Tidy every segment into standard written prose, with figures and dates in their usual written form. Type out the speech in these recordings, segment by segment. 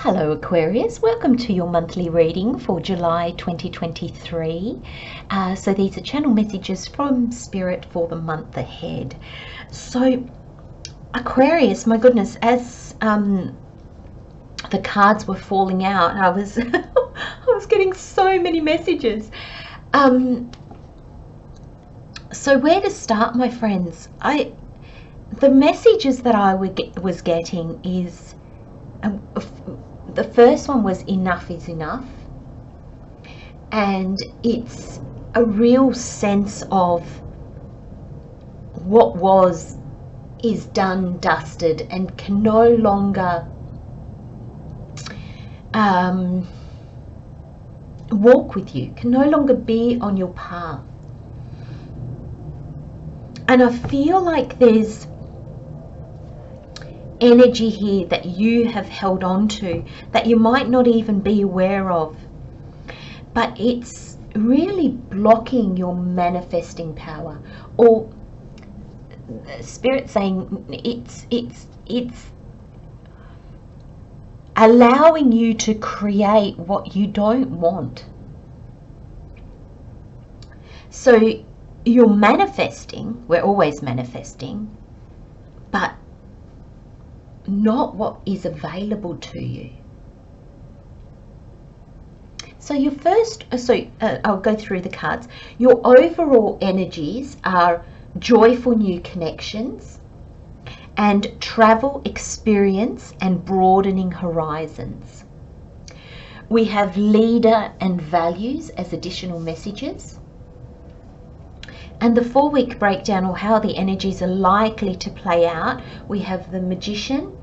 Hello Aquarius, welcome to your monthly reading for July 2023. So these are channel messages from Spirit for the month ahead. So Aquarius, my goodness, as the cards were falling out, I was I was getting so many messages. So where to start, my friends? The messages that I was getting is the first one was enough is enough, and it's a real sense of what was is done, dusted, and can no longer walk with you, can no longer be on your path. And I feel like there's energy here that you have held on to that you might not even be aware of, but it's really blocking your manifesting power, or Spirit saying it's allowing you to create what you don't want. So you're manifesting, we're always manifesting, but not what is available to you. So your first, I'll go through the cards. Your overall energies are joyful new connections and travel experience and broadening horizons. We have leader and values as additional messages. And the 4-week breakdown, or how the energies are likely to play out, we have the Magician,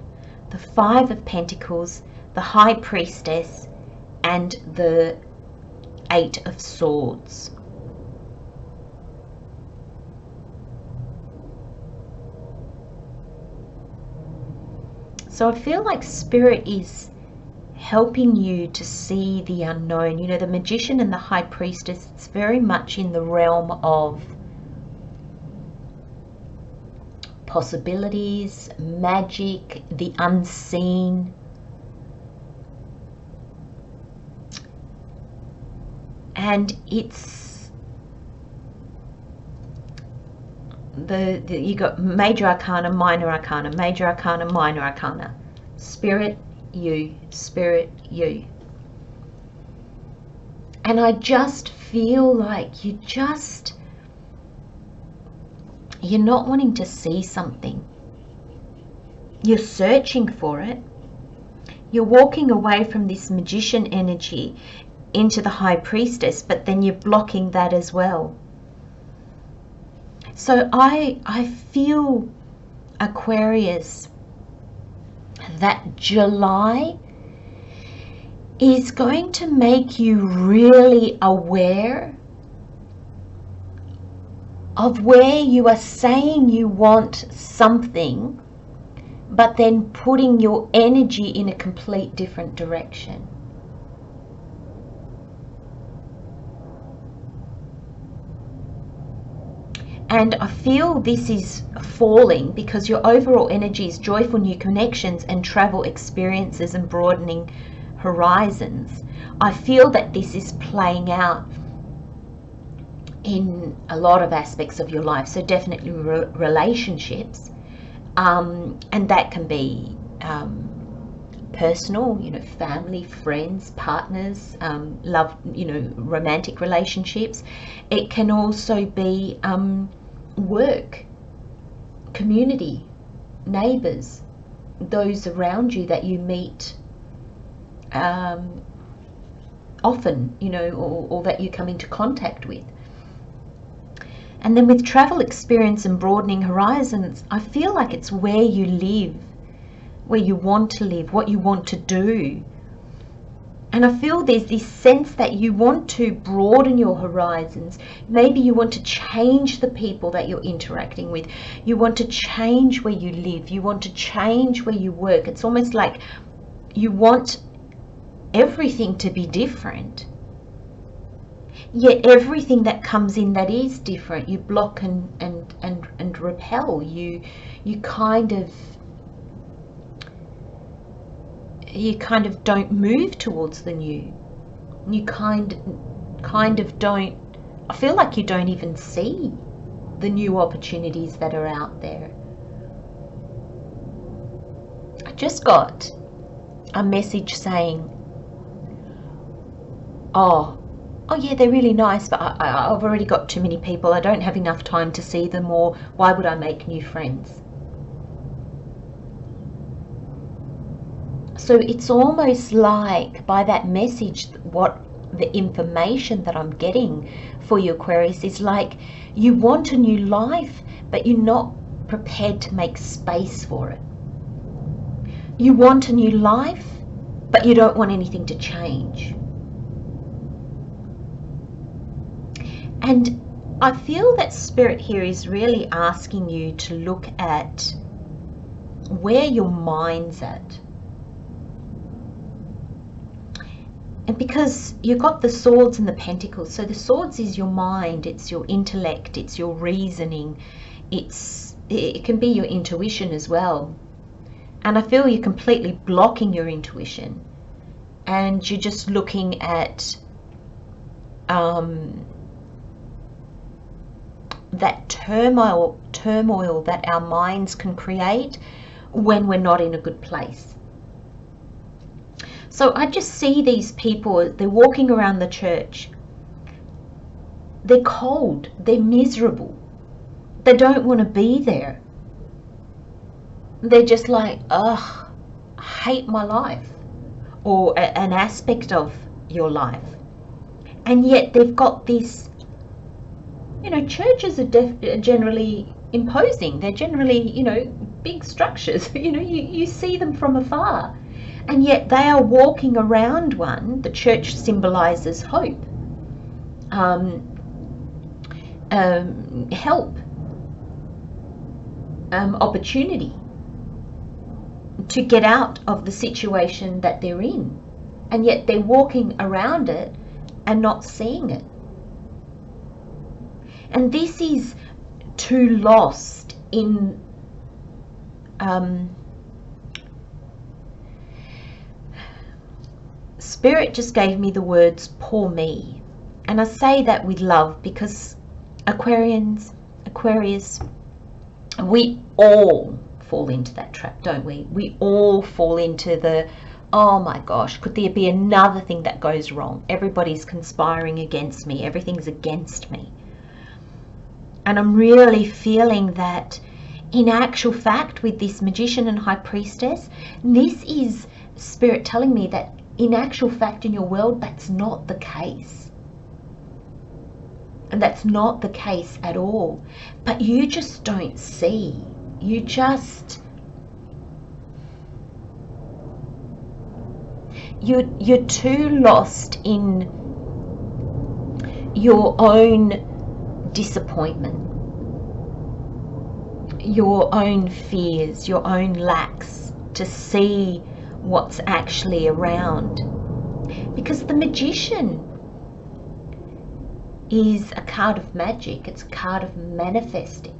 the 5 of Pentacles, the High Priestess, and the 8 of Swords. So I feel like Spirit is helping you to see the unknown. You know, the Magician and the High Priestess, it's very much in the realm of possibilities, magic, the unseen. And it's you got major arcana, minor arcana, major arcana, minor arcana. Spirit, you, Spirit, you. And I just feel like you're not wanting to see something. You're searching for it. You're walking away from this Magician energy into the High Priestess, but then you're blocking that as well. So I feel, Aquarius, that July is going to make you really aware of where you are saying you want something, but then putting your energy in a complete different direction. And I feel this is falling because your overall energy is joyful new connections and travel experiences and broadening horizons. I feel that this is playing out in a lot of aspects of your life, so definitely relationships, and that can be personal, you know, family, friends, partners, love, you know, romantic relationships. It can also be work, community, neighbors, those around you that you meet often, you know, or that you come into contact with. And then with travel experience and broadening horizons, I feel like it's where you live, where you want to live, what you want to do. And I feel there's this sense that you want to broaden your horizons. Maybe you want to change the people that you're interacting with. You want to change where you live. You want to change where you work. It's almost like you want everything to be different. Yet everything that comes in that is different, you block and repel. You kind of you kind of don't move towards the new. You kind of don't, I feel like you don't even see the new opportunities that are out there. I just got a message saying, oh yeah, they're really nice, but I've already got too many people. I don't have enough time to see them, or why would I make new friends? So it's almost like by that message, what the information that I'm getting for you, Aquarius, is like you want a new life, but you're not prepared to make space for it. You want a new life, but you don't want anything to change. And I feel that Spirit here is really asking you to look at where your mind's at. And because you've got the swords and the pentacles, so the swords is your mind, it's your intellect, it's your reasoning, it can be your intuition as well. And I feel you're completely blocking your intuition, and you're just looking at that turmoil that our minds can create when we're not in a good place. So I just see these people, they're walking around the church. They're cold, they're miserable. They don't want to be there. They're just like, ugh, I hate my life, or an aspect of your life. And yet they've got this, you know, churches are generally imposing. They're generally, you know, big structures. You know, you see them from afar. And yet they are walking around one. The church symbolizes hope, help, opportunity to get out of the situation that they're in. And yet they're walking around it and not seeing it. And this is too lost in Spirit just gave me the words, poor me. And I say that with love, because Aquarius, we all fall into that trap, don't we? We all fall into the, oh my gosh, could there be another thing that goes wrong? Everybody's conspiring against me. Everything's against me. And I'm really feeling that in actual fact with this Magician and High Priestess, this is Spirit telling me that in actual fact in your world, that's not the case. And that's not the case at all. But you just don't see. You're too lost in your own disappointment, your own fears, your own lacks, to see what's actually around. Because the Magician is a card of magic, it's a card of manifesting,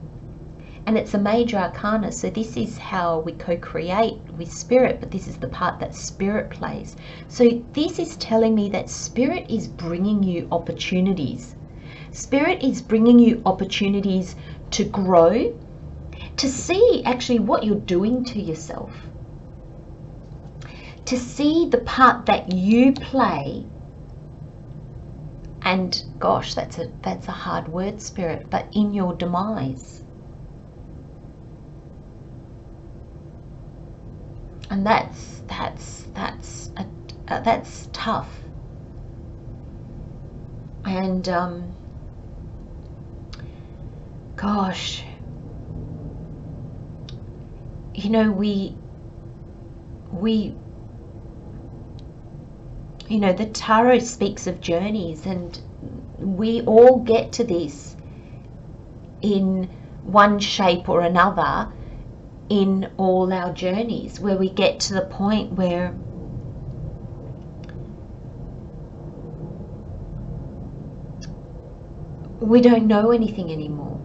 and it's a major arcana. So this is how we co-create with Spirit, but this is the part that Spirit plays. So this is telling me that Spirit is bringing you opportunities. Spirit is bringing you opportunities to grow, to see actually what you're doing to yourself, to see the part that you play. And gosh, that's a hard word, Spirit, but in your demise. And that's tough. And gosh, you know, we you know, the tarot speaks of journeys, and we all get to this in one shape or another in all our journeys, where we get to the point where we don't know anything anymore.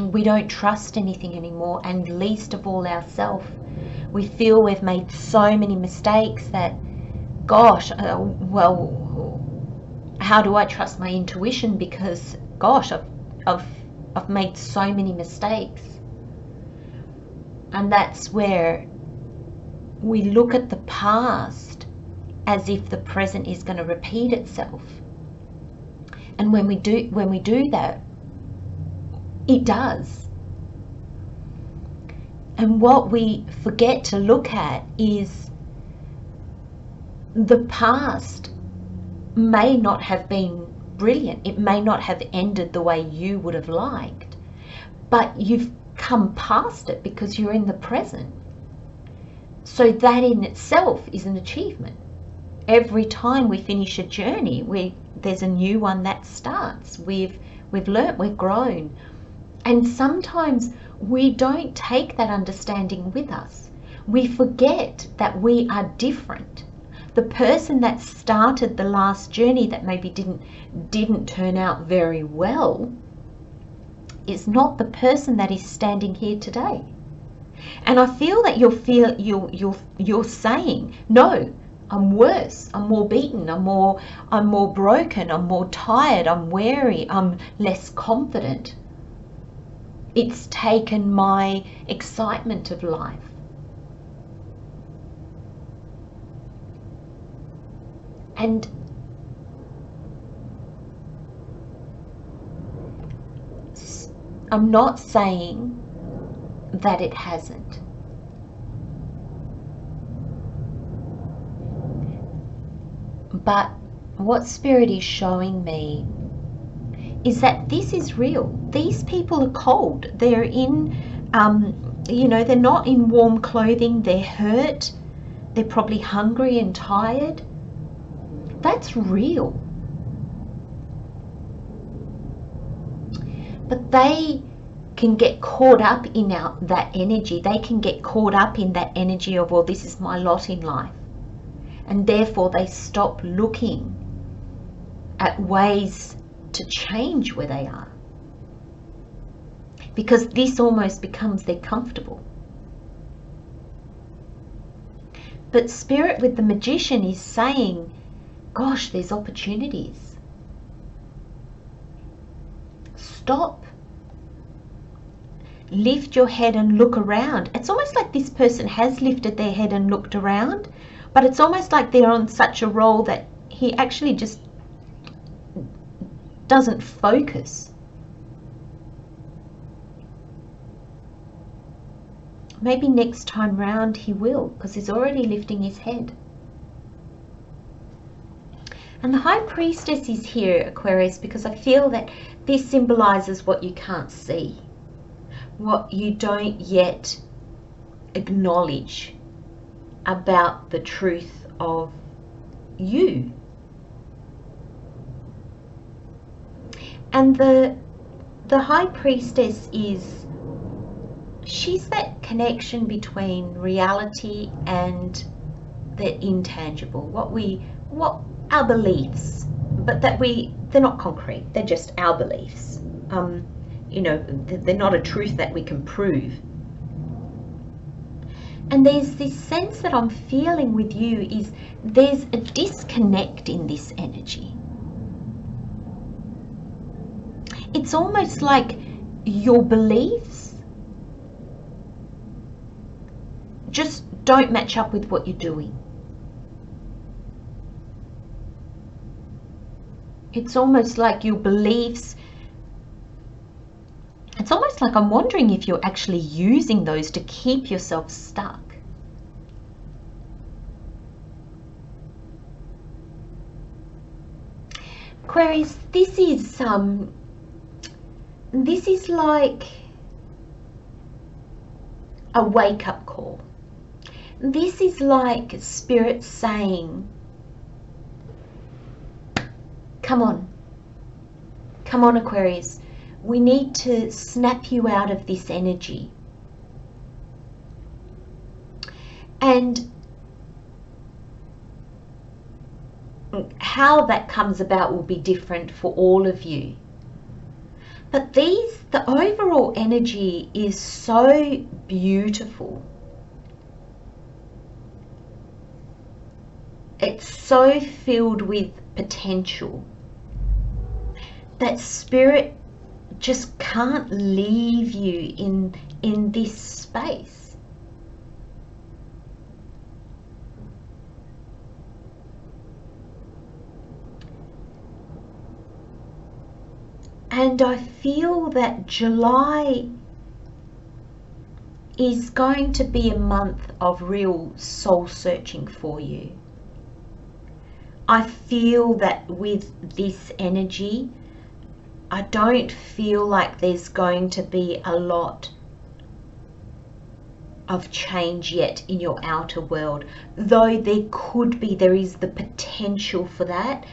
we don't trust anything anymore, and least of all ourselves. We feel we've made so many mistakes that, gosh, well, how do I trust my intuition? Because, gosh, I've made so many mistakes. And that's where we look at the past as if the present is going to repeat itself. And when we do that, it does. And what we forget to look at is the past may not have been brilliant. It may not have ended the way you would have liked, but you've come past it because you're in the present. So that in itself is an achievement. Every time we finish a journey, there's a new one that starts. We've learnt, we've grown. And sometimes we don't take that understanding with us. We forget that we are different. The person that started the last journey that maybe didn't turn out very well is not the person that is standing here today. And I feel that you're saying, no, I'm worse, I'm more beaten, I'm more broken, I'm more tired, I'm weary, I'm less confident. It's taken my excitement of life. And I'm not saying that it hasn't. But what Spirit is showing me is that this is real. These people are cold. They're in, they're not in warm clothing. They're hurt. They're probably hungry and tired. That's real. But they can get caught up in that energy. They can get caught up in that energy of, well, this is my lot in life. And therefore they stop looking at ways to change where they are. Because this almost becomes their comfortable. But Spirit with the Magician is saying, gosh, there's opportunities. Stop. Lift your head and look around. It's almost like this person has lifted their head and looked around, but it's almost like they're on such a roll that he actually just doesn't focus. Maybe next time round he will, because he's already lifting his head. And the High Priestess is here, Aquarius, because I feel that this symbolizes what you can't see, what you don't yet acknowledge about the truth of you. And the High Priestess she's that connection between reality and the intangible, what our beliefs, but they're not concrete, they're just our beliefs. They're not a truth that we can prove. And there's this sense that I'm feeling with you is there's a disconnect in this energy. It's almost like your beliefs just don't match up with what you're doing. It's almost like your beliefs, it's almost like I'm wondering if you're actually using those to keep yourself stuck. Aquarius, this is like a wake-up call. This is like Spirit saying, come on, Aquarius. We need to snap you out of this energy. And how that comes about will be different for all of you. But the overall energy is so beautiful. It's so filled with potential that spirit just can't leave you in this space. And I feel that July is going to be a month of real soul searching for you. I feel that with this energy, I don't feel like there's going to be a lot of change yet in your outer world, though there is the potential for that,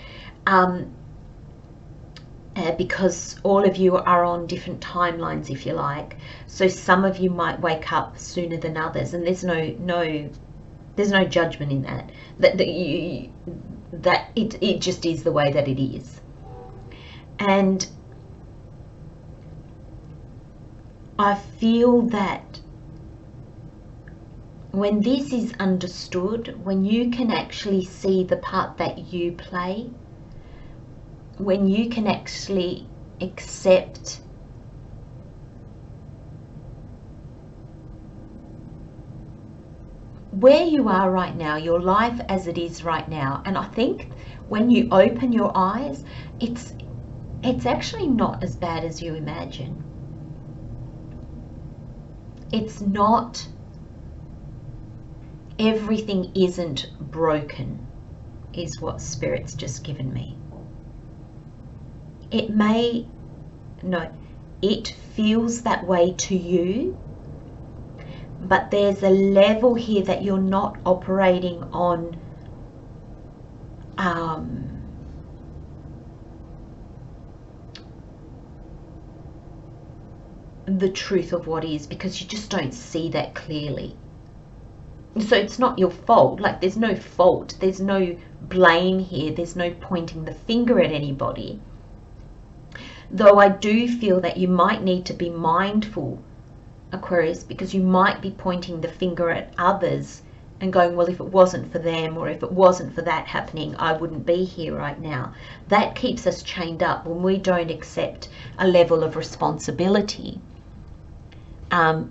because all of you are on different timelines, if you like. So some of you might wake up sooner than others, and there's no judgment in that. It just is the way that it is. And I feel that when this is understood, when you can actually see the part that you play, when you can actually accept where you are right now, your life as it is right now. And I think when you open your eyes, it's actually not as bad as you imagine. It's not, everything isn't broken, is what Spirit's just given me. It feels that way to you, but there's a level here that you're not operating on the truth of what is, because you just don't see that clearly. So it's not your fault. Like, there's no fault, there's no blame here, there's no pointing the finger at anybody. Though I do feel that you might need to be mindful, Aquarius, because you might be pointing the finger at others and going, well, if it wasn't for them, or if it wasn't for that happening, I wouldn't be here right now. That keeps us chained up when we don't accept a level of responsibility.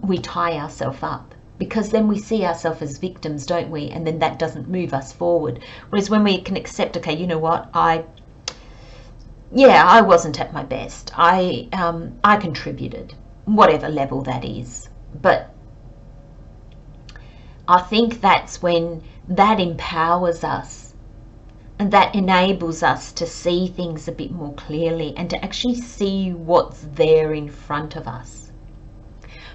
We tie ourselves up, because then we see ourselves as victims, don't we? And then that doesn't move us forward. Whereas when we can accept, okay, you know what, I wasn't at my best. I contributed, whatever level that is. But I think that's when that empowers us, and that enables us to see things a bit more clearly and to actually see what's there in front of us.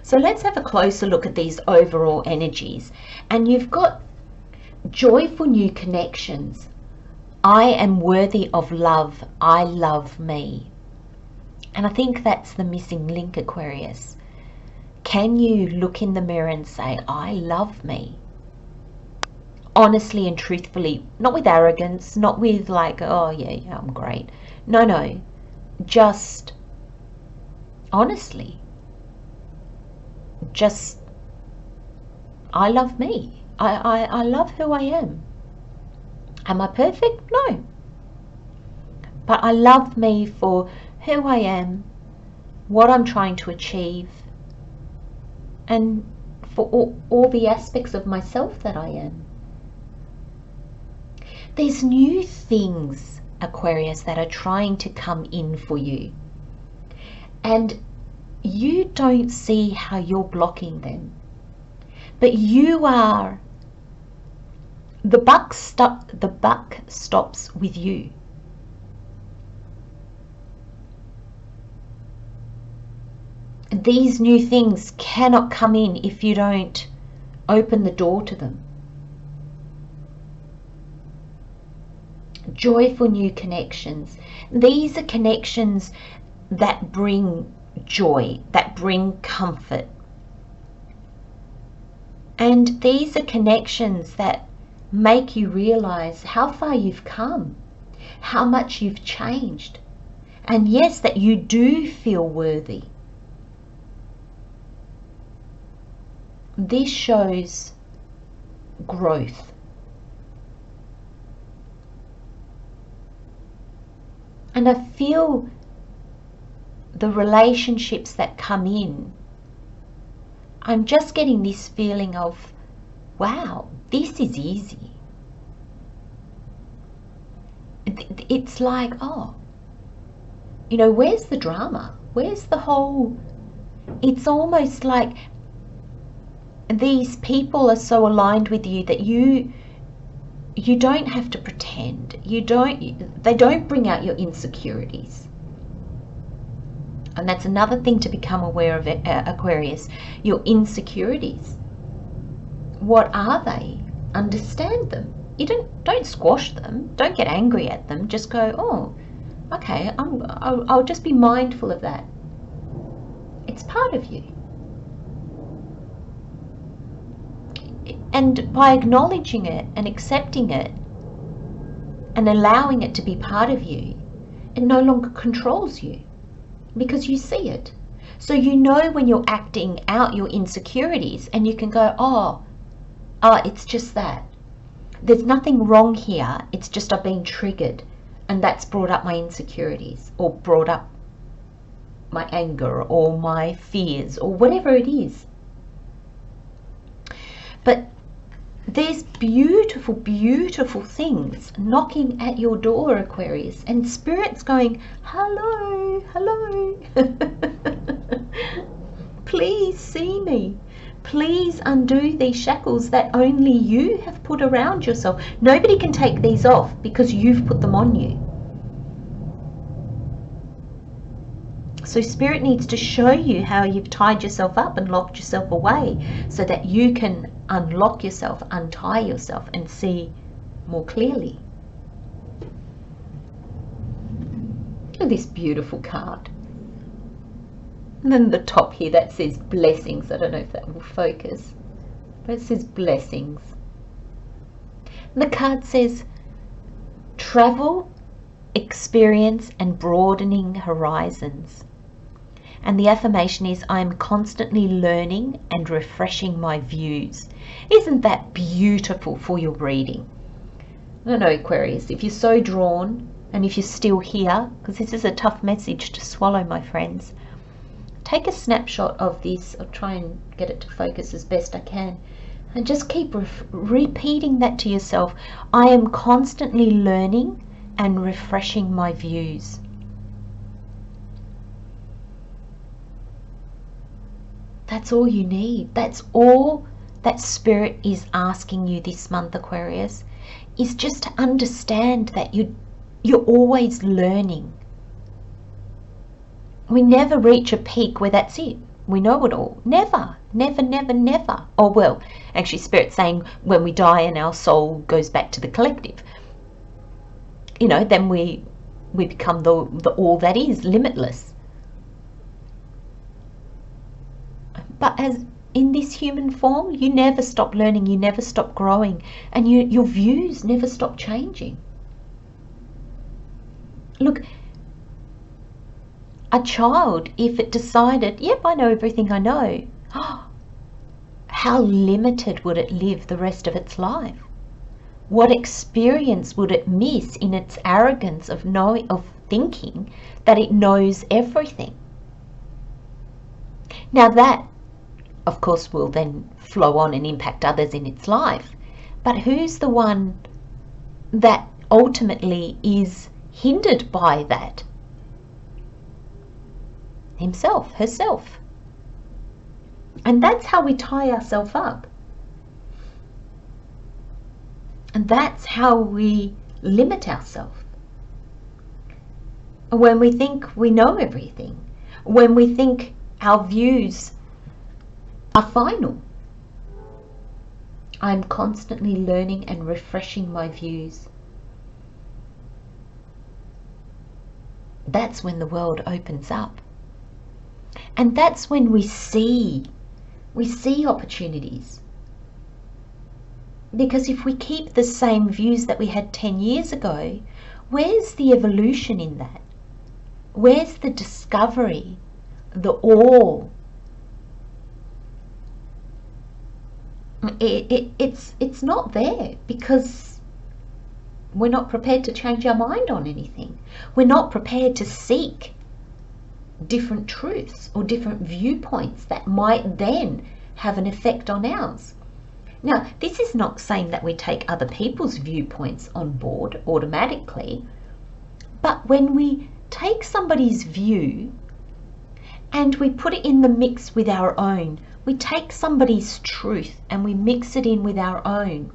So let's have a closer look at these overall energies. And you've got joyful new connections. I am worthy of love. I love me. And I think that's the missing link, Aquarius. Can you look in the mirror and say, I love me? Honestly and truthfully, not with arrogance, not with like, oh yeah, I'm great. No, just honestly. Just, I love me. I love who I am. Am I perfect? No. But I love me for who I am, what I'm trying to achieve, and for all the aspects of myself that I am. There's new things, Aquarius, that are trying to come in for you. And you don't see how you're blocking them. But you are, the buck stops with you. These new things cannot come in if you don't open the door to them. Joyful new connections. These are connections that bring joy, that bring comfort. And these are connections that make you realize how far you've come, how much you've changed, And yes, that you do feel worthy. This shows growth. And I feel the relationships that come in, I'm just getting this feeling of, wow, this is easy. It's like, oh, you know, where's the drama? Where's the whole... It's almost like these people are so aligned with you that you don't have to pretend. They don't bring out your insecurities. And that's another thing to become aware of, Aquarius. Your insecurities. What are they? Understand them. You don't squash them. Don't get angry at them. Just go, oh, okay, I'll just be mindful of that. It's part of you. And by acknowledging it and accepting it and allowing it to be part of you, it no longer controls you because you see it. So you know when you're acting out your insecurities, and you can go, oh, it's just that. There's nothing wrong here. It's just I've been triggered, and that's brought up my insecurities, or brought up my anger or my fears or whatever it is. But there's beautiful, beautiful things knocking at your door, Aquarius, and Spirit's going, hello, hello. Please see me. Please undo these shackles that only you have put around yourself. Nobody can take these off because you've put them on you. So Spirit needs to show you how you've tied yourself up and locked yourself away so that you can unlock yourself, untie yourself, and see more clearly. Look at this beautiful card. And then the top here that says blessings. I don't know if that will focus, but it says blessings. And the card says travel, experience, and broadening horizons. And the affirmation is, I am constantly learning and refreshing my views. Isn't that beautiful for your reading? I don't know, Aquarius, if you're so drawn, and if you're still here, because this is a tough message to swallow, my friends, take a snapshot of this. I'll try and get it to focus as best I can. And just keep repeating that to yourself. I am constantly learning and refreshing my views. That's all you need. That's all that Spirit is asking you this month, Aquarius, is just to understand that you're always learning. We never reach a peak where that's it. We know it all. Never, never, never, never. Oh, well, actually Spirit's saying when we die and our soul goes back to the collective, you know, then we become the all that is, limitless. But as in this human form, you never stop learning, you never stop growing, and your views never stop changing. Look, a child, if it decided, yep, I know everything I know, how limited would it live the rest of its life? What experience would it miss in its arrogance of thinking that it knows everything? Now that, of course, will then flow on and impact others in its life. But who's the one that ultimately is hindered by that? Himself, herself. And that's how we tie ourselves up. And that's how we limit ourselves. When we think we know everything, when we think our views are final. I'm constantly learning and refreshing my views. That's when the world opens up. And that's when we see opportunities. Because if we keep the same views that we had 10 years ago, where's the evolution in that? Where's the discovery, the awe? It's not there, because we're not prepared to change our mind on anything. We're not prepared to seek different truths or different viewpoints that might then have an effect on ours. Now, this is not saying that we take other people's viewpoints on board automatically, but when we take somebody's view and we put it in the mix with our own, we take somebody's truth and we mix it in with our own,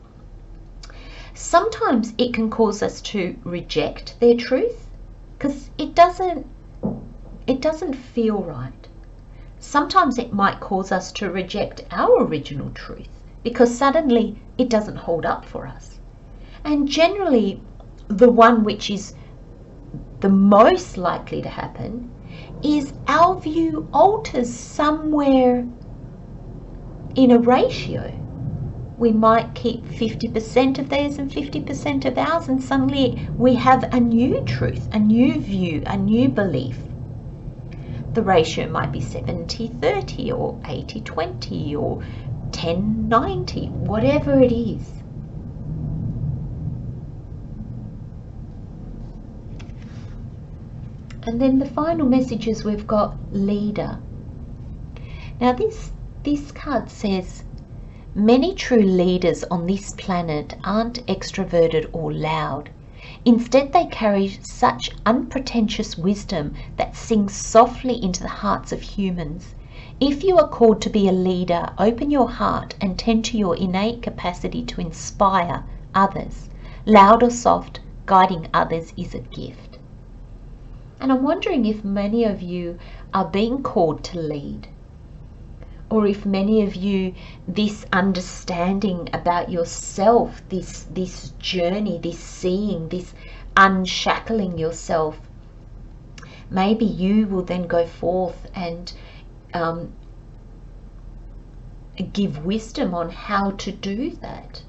sometimes it can cause us to reject their truth because it doesn't feel right. Sometimes it might cause us to reject our original truth because suddenly it doesn't hold up for us. And generally, the one which is the most likely to happen is our view alters somewhere in a ratio. We might keep 50% of theirs and 50% of ours, and suddenly we have a new truth, a new view, a new belief. The ratio might be 70-30 or 80-20 or 10-90, whatever it is. And then the final messages we've got leader. Now this card says, many true leaders on this planet aren't extroverted or loud. Instead, they carry such unpretentious wisdom that sings softly into the hearts of humans. If you are called to be a leader, open your heart and tend to your innate capacity to inspire others. Loud or soft, guiding others is a gift. And I'm wondering if many of you are being called to lead, or if many of you, this understanding about yourself, this journey, this seeing, this unshackling yourself, maybe you will then go forth and give wisdom on how to do that.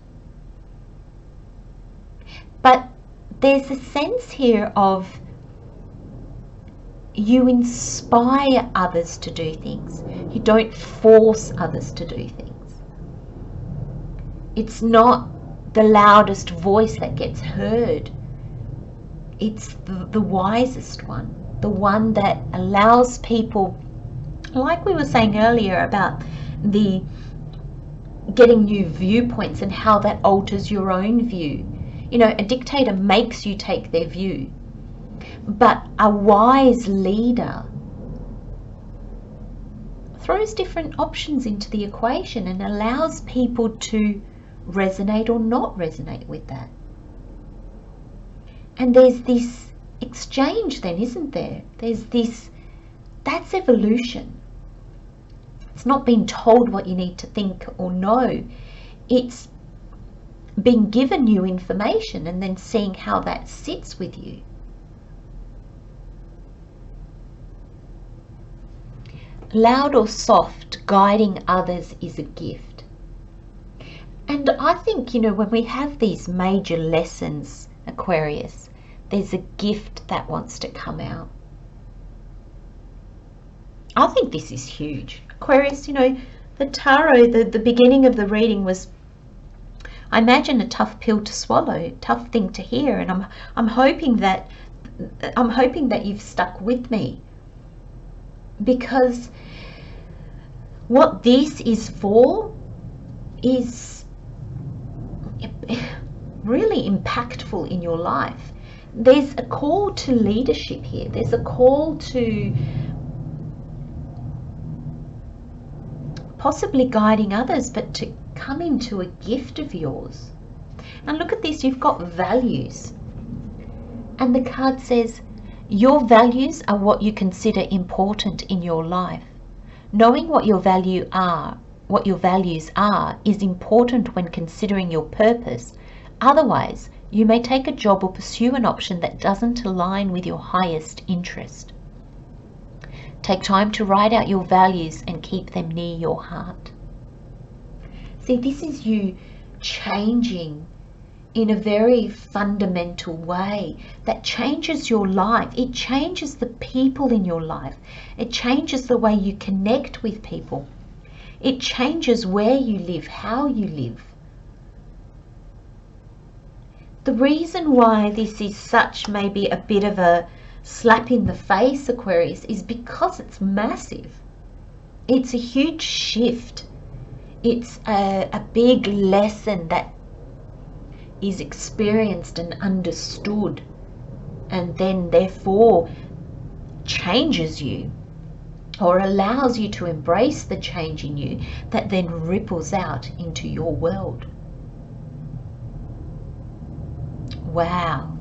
But there's a sense here of you inspire others to do things. You don't force others to do things. It's not the loudest voice that gets heard. It's the wisest one, the one that allows people, like we were saying earlier about the getting new viewpoints and how that alters your own view. You know, a dictator makes you take their view. But a wise leader throws different options into the equation and allows people to resonate or not resonate with that. And there's this exchange then, isn't there? There's this, that's evolution. It's not being told what you need to think or know. It's being given new information and then seeing how that sits with you. Loud or soft, guiding others is a gift. And I think, you know, when we have these major lessons, Aquarius, there's a gift that wants to come out. I think this is huge. Aquarius, you know, the tarot, the beginning of the reading was, I imagine, a tough pill to swallow, tough thing to hear, and I'm hoping that you've stuck with me. Because what this is for is really impactful in your life. There's a call to leadership here. There's a call to possibly guiding others, but to come into a gift of yours. And look at this, you've got values. And the card says, your values are what you consider important in your life. Knowing what your values are is important when considering your purpose. Otherwise, you may take a job or pursue an option that doesn't align with your highest interest. Take time to write out your values and keep them near your heart. See, this is you changing in a very fundamental way that changes your life. It changes the people in your life. It changes the way you connect with people. It changes where you live, how you live. The reason why this is such maybe a bit of a slap in the face, Aquarius, is because it's massive. It's a huge shift. It's a big lesson that is experienced and understood, and then therefore changes you or allows you to embrace the change in you that then ripples out into your world. Wow.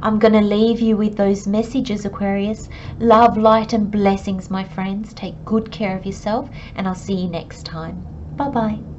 I'm going to leave you with those messages, Aquarius. Love, light and blessings, my friends. Take good care of yourself, and I'll see you next time. Bye-bye.